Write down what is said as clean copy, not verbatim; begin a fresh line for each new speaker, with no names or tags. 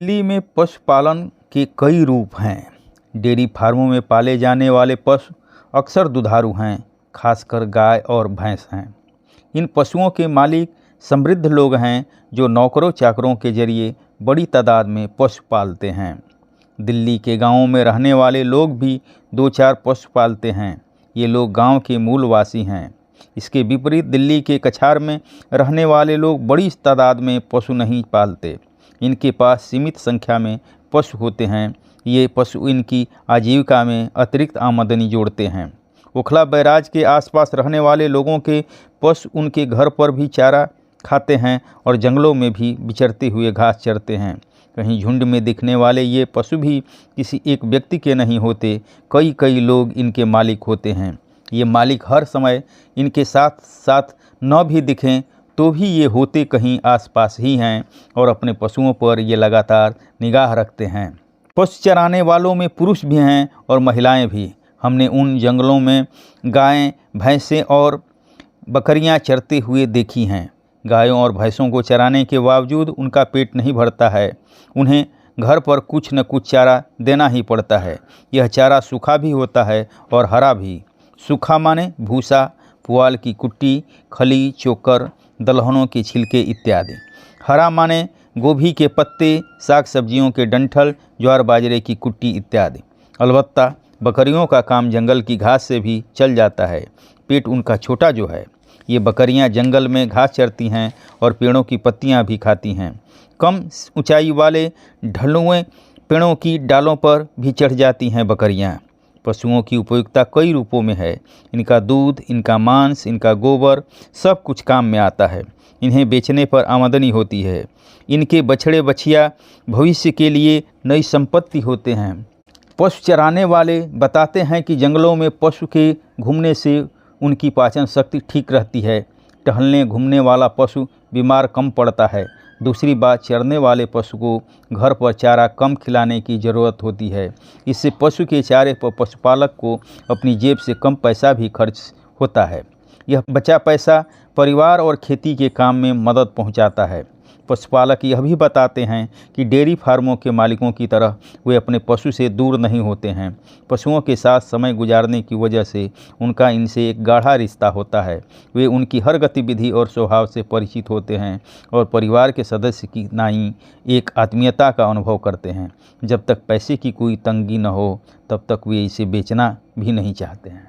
दिल्ली में पशुपालन के कई रूप हैं। डेयरी फार्मों में पाले जाने वाले पशु अक्सर दुधारू हैं, खासकर गाय और भैंस हैं। इन पशुओं के मालिक समृद्ध लोग हैं जो नौकरों चाकरों के जरिए बड़ी तादाद में पशु पालते हैं। दिल्ली के गांवों में रहने वाले लोग भी 2-4 पशु पालते हैं। ये लोग गांव के मूलवासी हैं। इसके विपरीत दिल्ली के कछार में रहने वाले लोग बड़ी तादाद में पशु नहीं पालते। इनके पास सीमित संख्या में पशु होते हैं। ये पशु इनकी आजीविका में अतिरिक्त आमदनी जोड़ते हैं। ओखला बैराज के आसपास रहने वाले लोगों के पशु उनके घर पर भी चारा खाते हैं और जंगलों में भी विचरते हुए घास चरते हैं। कहीं झुंड में दिखने वाले ये पशु भी किसी एक व्यक्ति के नहीं होते, कई कई लोग इनके मालिक होते हैं। ये मालिक हर समय इनके साथ साथ न भी दिखें तो भी ये होते कहीं आसपास ही हैं और अपने पशुओं पर ये लगातार निगाह रखते हैं। पशु चराने वालों में पुरुष भी हैं और महिलाएं भी। हमने उन जंगलों में गायें, भैंसें और बकरियां चरते हुए देखी हैं। गायों और भैंसों को चराने के बावजूद उनका पेट नहीं भरता है। उन्हें घर पर कुछ न कुछ चारा देना ही पड़ता है। यह चारा सूखा भी होता है और हरा भी। सूखा माने भूसा, पुआल की कुट्टी, खली, चोकर, दलहनों के छिलके इत्यादि। हरा माने गोभी के पत्ते, साग सब्जियों के डंठल, ज्वार बाजरे की कुट्टी इत्यादि। अलबत्ता बकरियों का काम जंगल की घास से भी चल जाता है। पेट उनका छोटा जो है। ये बकरियां जंगल में घास चरती हैं और पेड़ों की पत्तियां भी खाती हैं। कम ऊंचाई वाले ढलुए पेड़ों की डालों पर भी चढ़ जाती हैं बकरियां। पशुओं की उपयोगिता कई रूपों में है। इनका दूध, इनका मांस, इनका गोबर सब कुछ काम में आता है। इन्हें बेचने पर आमदनी होती है। इनके बछड़े बछिया भविष्य के लिए नई संपत्ति होते हैं। पशु चराने वाले बताते हैं कि जंगलों में पशु के घूमने से उनकी पाचन शक्ति ठीक रहती है। टहलने घूमने वाला पशु बीमार कम पड़ता है। दूसरी बात, चरने वाले पशु को घर पर चारा कम खिलाने की ज़रूरत होती है। इससे पशु के चारे पर पशुपालक को अपनी जेब से कम पैसा भी खर्च होता है। यह बचा पैसा परिवार और खेती के काम में मदद पहुंचाता है। पशुपालक यह भी बताते हैं कि डेयरी फार्मों के मालिकों की तरह वे अपने पशु से दूर नहीं होते हैं। पशुओं के साथ समय गुजारने की वजह से उनका इनसे एक गाढ़ा रिश्ता होता है। वे उनकी हर गतिविधि और स्वभाव से परिचित होते हैं और परिवार के सदस्य की नाई एक आत्मीयता का अनुभव करते हैं। जब तक पैसे की कोई तंगी न हो तब तक वे इसे बेचना भी नहीं चाहते हैं।